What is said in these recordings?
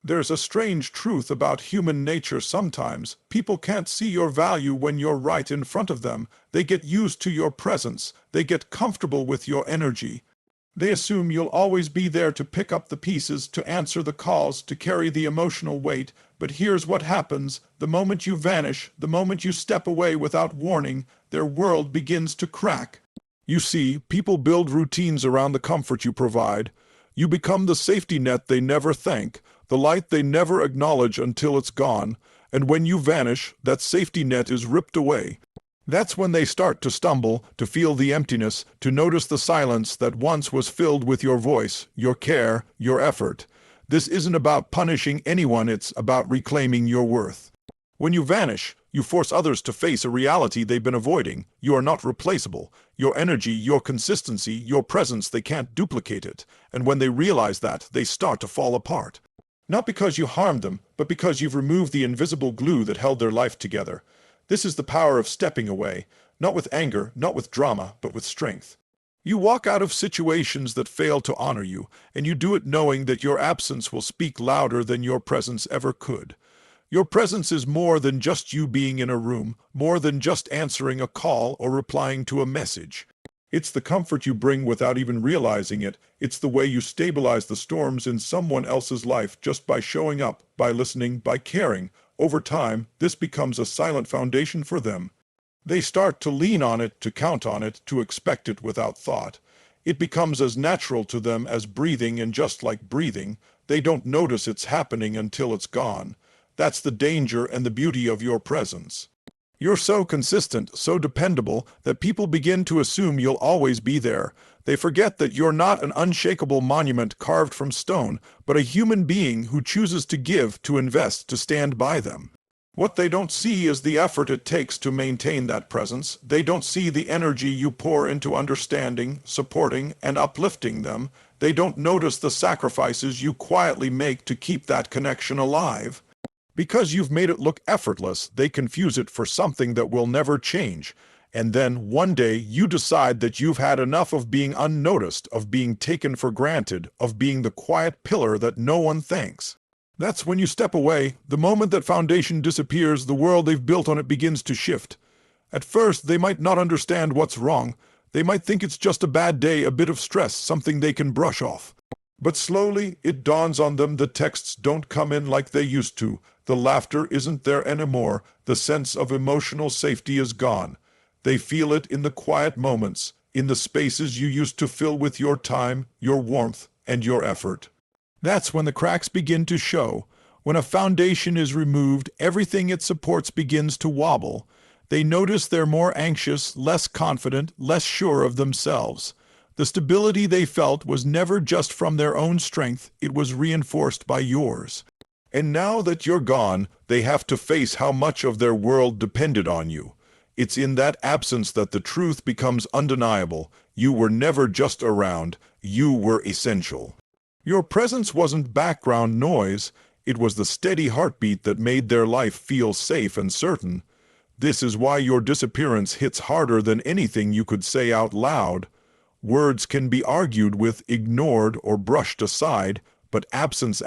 There's a strange truth about human nature sometimes. People can't see your value when you're right in front of them. They get used to your presence. They get comfortable with your energy. They assume you'll always be there to pick up the pieces, to answer the calls, to carry the emotional weight. But here's what happens. The moment you vanish, the moment you step away without warning, their world begins to crack. You see, people build routines around the comfort you provide. You become the safety net they never thank, the light they never acknowledge until it's gone. And when you vanish, that safety net is ripped away. That's when they start to stumble, to feel the emptiness, to notice the silence that once was filled with your voice, your care, your effort. This isn't about punishing anyone, it's about reclaiming your worth. When you vanish, you force others to face a reality they've been avoiding. You are not replaceable. Your energy, your consistency, your presence, they can't duplicate it. And when they realize that, they start to fall apart. Not because you harmed them, but because you've removed the invisible glue that held their life together. This is the power of stepping away, not with anger, not with drama, but with strength. You walk out of situations that fail to honor you, and you do it knowing that your absence will speak louder than your presence ever could. Your presence is more than just you being in a room, more than just answering a call or replying to a message. It's the comfort you bring without even realizing it. It's the way you stabilize the storms in someone else's life just by showing up, by listening, by caring. Over time, this becomes a silent foundation for them. They start to lean on it, to count on it, to expect it without thought. It becomes as natural to them as breathing, and just like breathing, they don't notice it's happening until it's gone. That's the danger and the beauty of your presence. You're so consistent, so dependable, that people begin to assume you'll always be there. They forget that you're not an unshakable monument carved from stone, but a human being who chooses to give, to invest, to stand by them. What they don't see is the effort it takes to maintain that presence. They don't see the energy you pour into understanding, supporting, and uplifting them. They don't notice the sacrifices you quietly make to keep that connection alive. Because you've made it look effortless, they confuse it for something that will never change. And then, one day, you decide that you've had enough of being unnoticed, of being taken for granted, of being the quiet pillar that no one thanks. That's when you step away. The moment that foundation disappears, the world they've built on it begins to shift. At first, they might not understand what's wrong. They might think it's just a bad day, a bit of stress, something they can brush off. But slowly, it dawns on them the texts don't come in like they used to. The laughter isn't there anymore. The sense of emotional safety is gone. They feel it in the quiet moments, in the spaces you used to fill with your time, your warmth, and your effort. That's when the cracks begin to show. When a foundation is removed, everything it supports begins to wobble. They notice they're more anxious, less confident, less sure of themselves. The stability they felt was never just from their own strength, it was reinforced by yours. And now that you're gone, they have to face how much of their world depended on you. It's in that absence that the truth becomes undeniable. You were never just around, you were essential. Your presence wasn't background noise, it was the steady heartbeat that made their life feel safe and certain. This is why your disappearance hits harder than anything you could say out loud. Words can be argued with, ignored, or brushed aside, but absence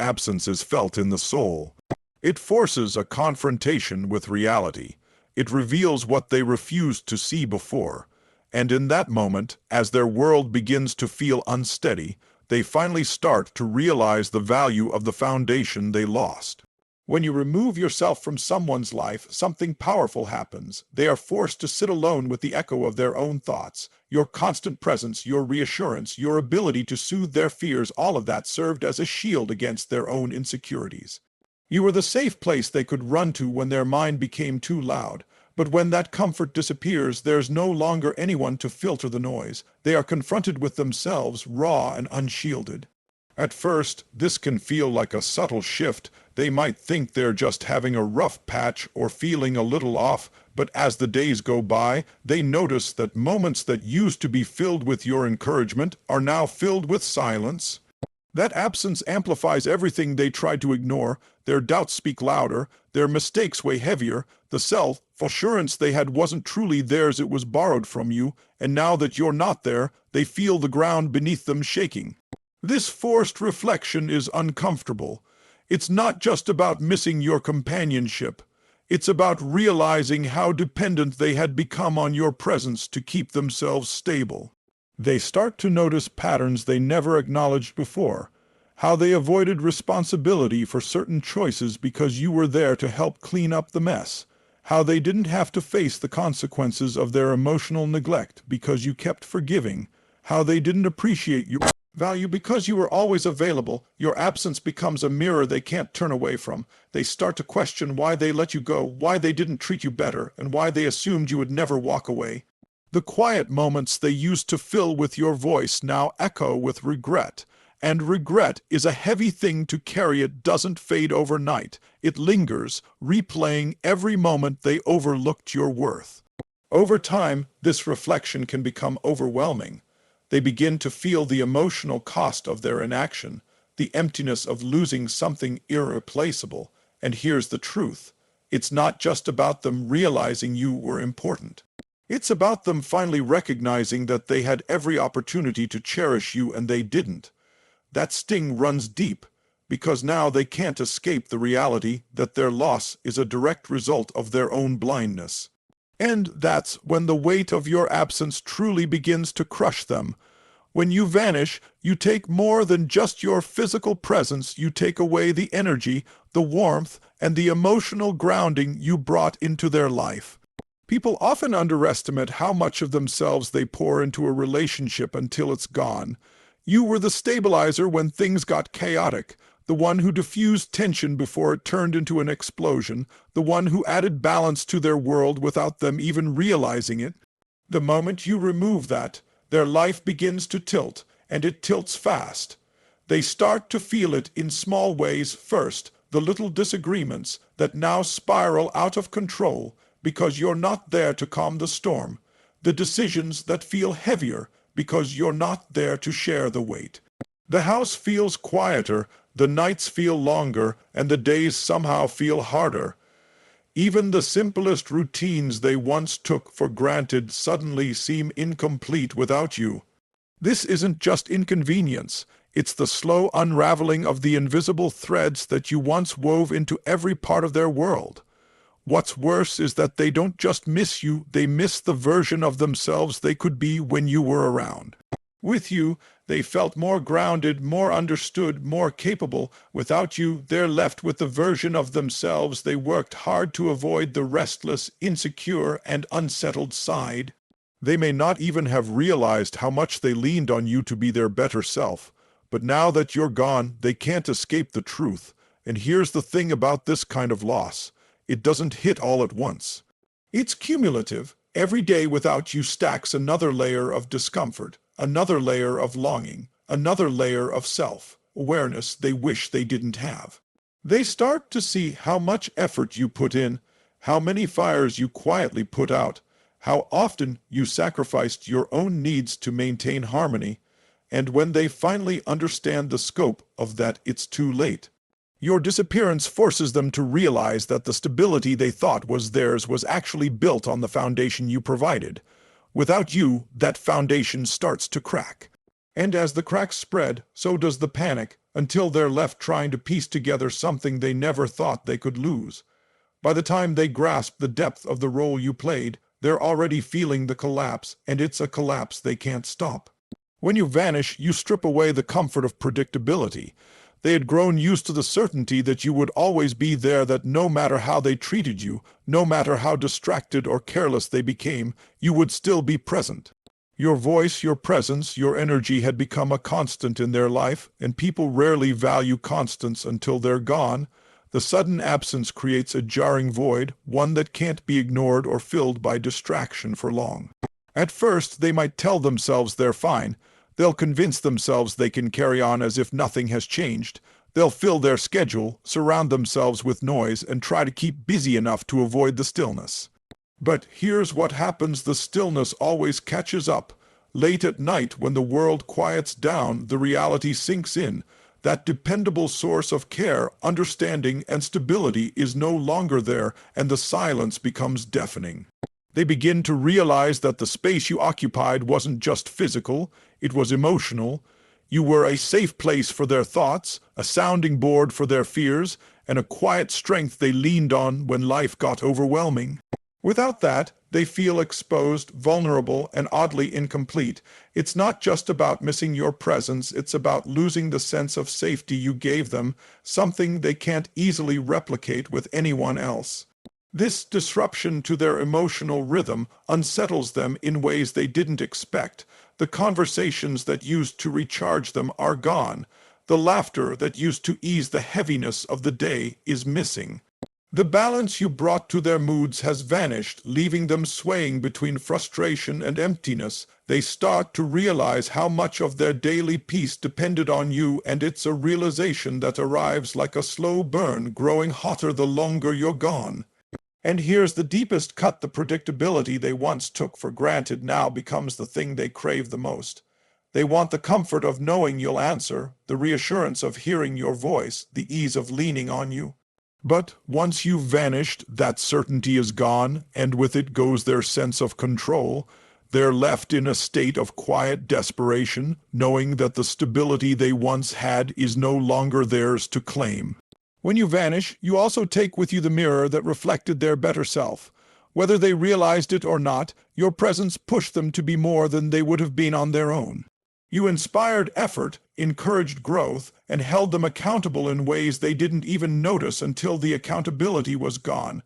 is felt in the soul. It forces a confrontation with reality. It reveals what they refused to see before. And in that moment, as their world begins to feel unsteady, they finally start to realize the value of the foundation they lost. When you remove yourself from someone's life, something powerful happens. They are forced to sit alone with the echo of their own thoughts. Your constant presence, your reassurance, your ability to soothe their fears, all of that served as a shield against their own insecurities. You were the safe place they could run to when their mind became too loud. But when that comfort disappears, there's no longer anyone to filter the noise. They are confronted with themselves, raw and unshielded. At first, this can feel like a subtle shift. They might think they're just having a rough patch or feeling a little off, but as the days go by, they notice that moments that used to be filled with your encouragement are now filled with silence. That absence amplifies everything they tried to ignore. Their doubts speak louder, their mistakes weigh heavier, the self-assurance they had wasn't truly theirs, it was borrowed from you, and now that you're not there, they feel the ground beneath them shaking. This forced reflection is uncomfortable. It's not just about missing your companionship. It's about realizing how dependent they had become on your presence to keep themselves stable. They start to notice patterns they never acknowledged before, how they avoided responsibility for certain choices because you were there to help clean up the mess, how they didn't have to face the consequences of their emotional neglect because you kept forgiving, how they didn't appreciate your value because you were always available. Your absence becomes a mirror they can't turn away from. They start to question why they let you go, why they didn't treat you better, and why they assumed you would never walk away. The quiet moments they used to fill with your voice now echo with regret. And regret is a heavy thing to carry. It doesn't fade overnight. It lingers, replaying every moment they overlooked your worth. Over time, this reflection can become overwhelming. They begin to feel the emotional cost of their inaction, the emptiness of losing something irreplaceable. And here's the truth. It's not just about them realizing you were important. It's about them finally recognizing that they had every opportunity to cherish you and they didn't. That sting runs deep, because now they can't escape the reality that their loss is a direct result of their own blindness. And that's when the weight of your absence truly begins to crush them. When you vanish, you take more than just your physical presence. You take away the energy, the warmth, and the emotional grounding you brought into their life. People often underestimate how much of themselves they pour into a relationship until it's gone. You were the stabilizer when things got chaotic, the one who diffused tension before it turned into an explosion, the one who added balance to their world without them even realizing it. The moment you remove that, their life begins to tilt, and it tilts fast. They start to feel it in small ways first, the little disagreements that now spiral out of control because you're not there to calm the storm, the decisions that feel heavier because you're not there to share the weight. The house feels quieter, the nights feel longer, and the days somehow feel harder. Even the simplest routines they once took for granted suddenly seem incomplete without you. This isn't just inconvenience, it's the slow unraveling of the invisible threads that you once wove into every part of their world. What's worse is that they don't just miss you, they miss the version of themselves they could be when you were around. With you, they felt more grounded, more understood, more capable. Without you, they're left with the version of themselves they worked hard to avoid, the restless, insecure, and unsettled side. They may not even have realized how much they leaned on you to be their better self. But now that you're gone, they can't escape the truth. And here's the thing about this kind of loss. It doesn't hit all at once. It's cumulative. Every day without you stacks another layer of discomfort, another layer of longing, another layer of self-awareness they wish they didn't have. They start to see how much effort you put in, how many fires you quietly put out, how often you sacrificed your own needs to maintain harmony, and when they finally understand the scope of that, it's too late. Your disappearance forces them to realize that the stability they thought was theirs was actually built on the foundation you provided. Without you, that foundation starts to crack. And as the cracks spread, so does the panic, until they're left trying to piece together something they never thought they could lose. By the time they grasp the depth of the role you played, they're already feeling the collapse, and it's a collapse they can't stop. When you vanish, you strip away the comfort of predictability. They had grown used to the certainty that you would always be there, that no matter how they treated you, no matter how distracted or careless they became, you would still be present. Your voice, your presence, your energy had become a constant in their life, and people rarely value constants until they're gone. The sudden absence creates a jarring void, one that can't be ignored or filled by distraction for long. At first, they might tell themselves they're fine. They'll convince themselves they can carry on as if nothing has changed. They'll fill their schedule, surround themselves with noise, and try to keep busy enough to avoid the stillness. But here's what happens: the stillness always catches up. Late at night, when the world quiets down, the reality sinks in. That dependable source of care, understanding, and stability is no longer there, and the silence becomes deafening. They begin to realize that the space you occupied wasn't just physical, it was emotional. You were a safe place for their thoughts, a sounding board for their fears, and a quiet strength they leaned on when life got overwhelming. Without that, they feel exposed, vulnerable, and oddly incomplete. It's not just about missing your presence, it's about losing the sense of safety you gave them, something they can't easily replicate with anyone else. This disruption to their emotional rhythm unsettles them in ways they didn't expect. The conversations that used to recharge them are gone. The laughter that used to ease the heaviness of the day is missing. The balance you brought to their moods has vanished, leaving them swaying between frustration and emptiness. They start to realize how much of their daily peace depended on you, and it's a realization that arrives like a slow burn, growing hotter the longer you're gone. And here's the deepest cut: the predictability they once took for granted now becomes the thing they crave the most. They want the comfort of knowing you'll answer, the reassurance of hearing your voice, the ease of leaning on you. But once you've vanished, that certainty is gone, and with it goes their sense of control. They're left in a state of quiet desperation, knowing that the stability they once had is no longer theirs to claim. When you vanish, you also take with you the mirror that reflected their better self. Whether they realized it or not, your presence pushed them to be more than they would have been on their own. You inspired effort, encouraged growth, and held them accountable in ways they didn't even notice until the accountability was gone.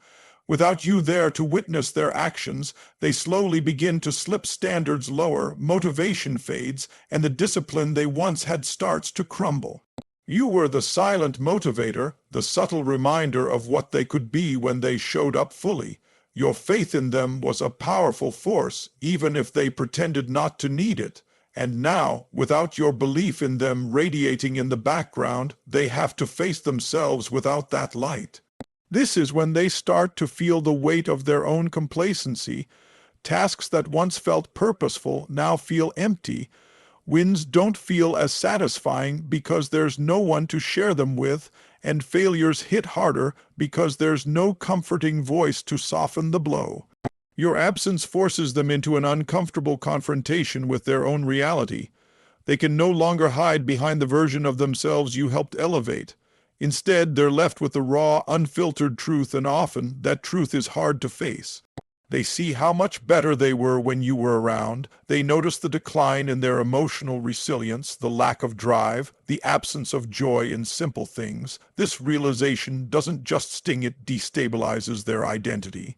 Without you there to witness their actions, they slowly begin to slip standards lower, motivation fades, and the discipline they once had starts to crumble. You were the silent motivator, the subtle reminder of what they could be when they showed up fully. Your faith in them was a powerful force, even if they pretended not to need it. And now, without your belief in them radiating in the background, they have to face themselves without that light. This is when they start to feel the weight of their own complacency. Tasks that once felt purposeful now feel empty. Wins don't feel as satisfying because there's no one to share them with, and failures hit harder because there's no comforting voice to soften the blow. Your absence forces them into an uncomfortable confrontation with their own reality. They can no longer hide behind the version of themselves you helped elevate. Instead, they're left with the raw, unfiltered truth, and often that truth is hard to face. They see how much better they were when you were around. They notice the decline in their emotional resilience, the lack of drive, the absence of joy in simple things. This realization doesn't just sting, it destabilizes their identity.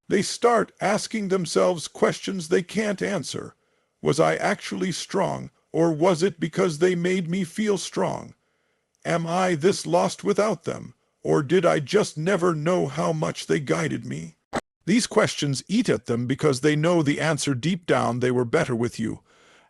They start asking themselves questions they can't answer. Was I actually strong, or was it because they made me feel strong? Am I this lost without them, or did I just never know how much they guided me? These questions eat at them because they know the answer deep down: they were better with you.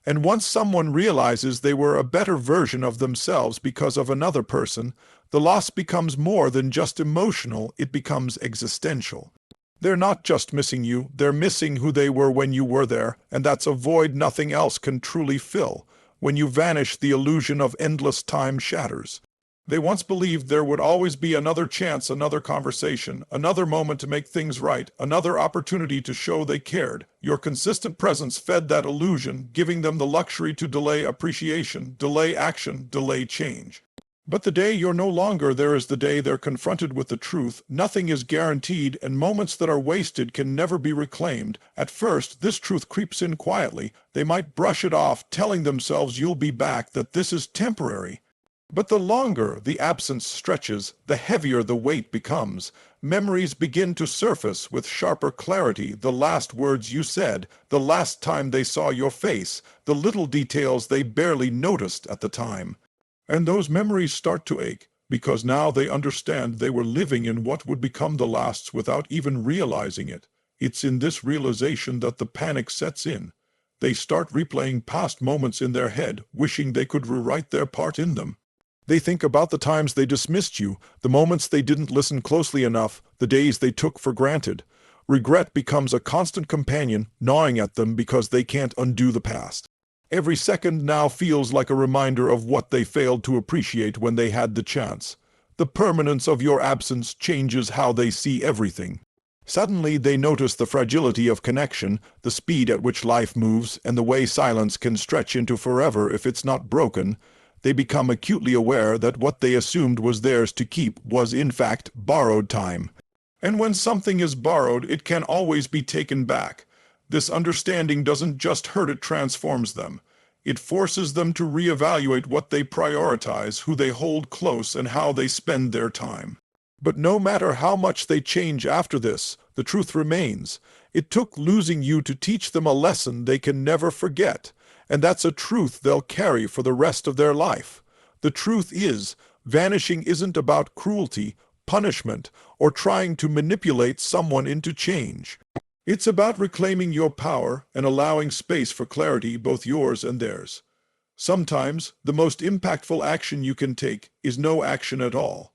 And once someone realizes they were a better version of themselves because of another person, the loss becomes more than just emotional, it becomes existential. They're not just missing you, they're missing who they were when you were there, and that's a void nothing else can truly fill. When you vanish, the illusion of endless time shatters. They once believed there would always be another chance, another conversation, another moment to make things right, another opportunity to show they cared. Your consistent presence fed that illusion, giving them the luxury to delay appreciation, delay action, delay change. But the day you're no longer there is the day they're confronted with the truth. Nothing is guaranteed, and moments that are wasted can never be reclaimed. At first, this truth creeps in quietly. They might brush it off, telling themselves you'll be back, that this is temporary. But the longer the absence stretches, the heavier the weight becomes. Memories begin to surface with sharper clarity: the last words you said, the last time they saw your face, the little details they barely noticed at the time. And those memories start to ache, because now they understand they were living in what would become the lasts without even realizing it. It's in this realization that the panic sets in. They start replaying past moments in their head, wishing they could rewrite their part in them. They think about the times they dismissed you, the moments they didn't listen closely enough, the days they took for granted. Regret becomes a constant companion, gnawing at them because they can't undo the past. Every second now feels like a reminder of what they failed to appreciate when they had the chance. The permanence of your absence changes how they see everything. Suddenly they notice the fragility of connection, the speed at which life moves, and the way silence can stretch into forever if it's not broken. They become acutely aware that what they assumed was theirs to keep was in fact borrowed time. And when something is borrowed, it can always be taken back. This understanding doesn't just hurt, it transforms them. It forces them to reevaluate what they prioritize, who they hold close, and how they spend their time. But no matter how much they change after this, the truth remains. It took losing you to teach them a lesson they can never forget, and that's a truth they'll carry for the rest of their life. The truth is, vanishing isn't about cruelty, punishment, or trying to manipulate someone into change. It's about reclaiming your power and allowing space for clarity, both yours and theirs. Sometimes, the most impactful action you can take is no action at all.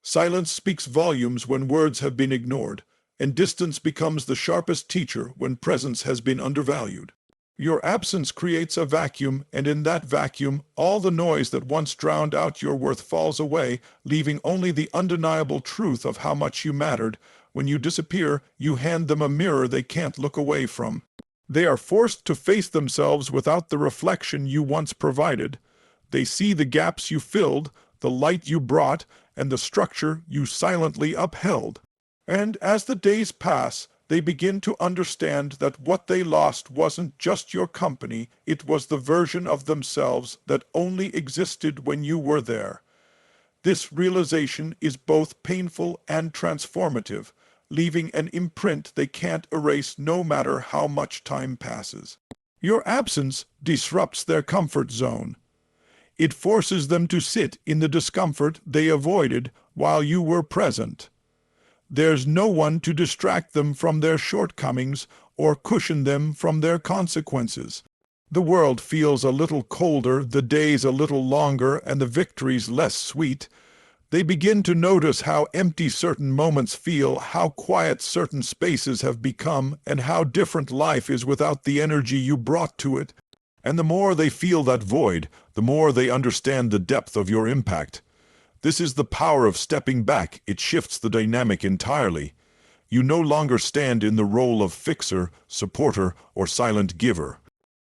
Silence speaks volumes when words have been ignored, and distance becomes the sharpest teacher when presence has been undervalued. Your absence creates a vacuum, and in that vacuum, all the noise that once drowned out your worth falls away, leaving only the undeniable truth of how much you mattered. When you disappear, you hand them a mirror they can't look away from. They are forced to face themselves without the reflection you once provided. They see the gaps you filled, the light you brought, and the structure you silently upheld. And as the days pass, they begin to understand that what they lost wasn't just your company, it was the version of themselves that only existed when you were there. This realization is both painful and transformative, leaving an imprint they can't erase no matter how much time passes. Your absence disrupts their comfort zone. It forces them to sit in the discomfort they avoided while you were present. There's no one to distract them from their shortcomings or cushion them from their consequences. The world feels a little colder, the days a little longer, and the victories less sweet. They begin to notice how empty certain moments feel, how quiet certain spaces have become, and how different life is without the energy you brought to it. And the more they feel that void, the more they understand the depth of your impact. This is the power of stepping back. It shifts the dynamic entirely. You no longer stand in the role of fixer, supporter, or silent giver.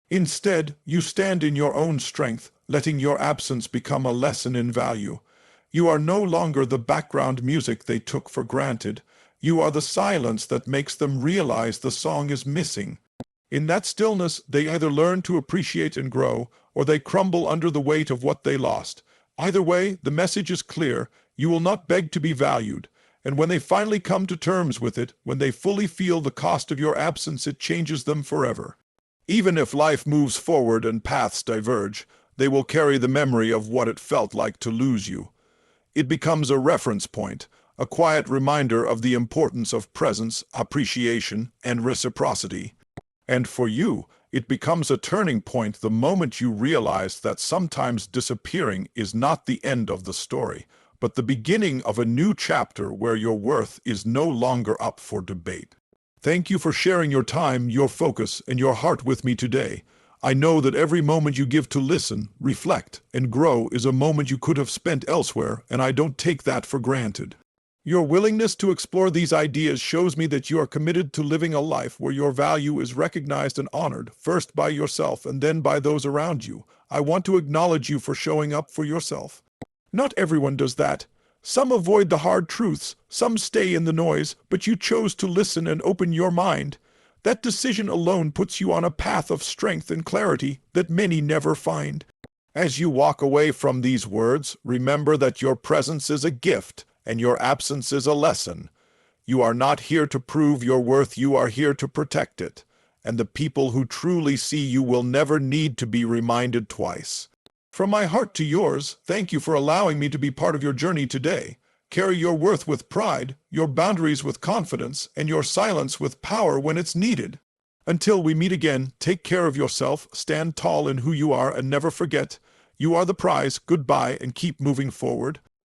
Instead, you stand in your own strength, letting your absence become a lesson in value. You are no longer the background music they took for granted. You are the silence that makes them realize the song is missing. In that stillness, they either learn to appreciate and grow, or they crumble under the weight of what they lost. Either way, the message is clear. You will not beg to be valued. And when they finally come to terms with it, when they fully feel the cost of your absence, it changes them forever. Even if life moves forward and paths diverge, they will carry the memory of what it felt like to lose you. It becomes a reference point, a quiet reminder of the importance of presence, appreciation, and reciprocity. And for you, it becomes a turning point the moment you realize that sometimes disappearing is not the end of the story, but the beginning of a new chapter where your worth is no longer up for debate. Thank you for sharing your time, your focus, and your heart with me today. I know that every moment you give to listen, reflect, and grow is a moment you could have spent elsewhere, and I don't take that for granted. Your willingness to explore these ideas shows me that you are committed to living a life where your value is recognized and honored, first by yourself and then by those around you. I want to acknowledge you for showing up for yourself. Not everyone does that. Some avoid the hard truths, some stay in the noise, but you chose to listen and open your mind. That decision alone puts you on a path of strength and clarity that many never find. As you walk away from these words, remember that your presence is a gift, and your absence is a lesson. You are not here to prove your worth, you are here to protect it. And the people who truly see you will never need to be reminded twice. From my heart to yours, thank you for allowing me to be part of your journey today. Carry your worth with pride, your boundaries with confidence, and your silence with power when it's needed. Until we meet again, take care of yourself, stand tall in who you are, and never forget, you are the prize. Goodbye, and keep moving forward.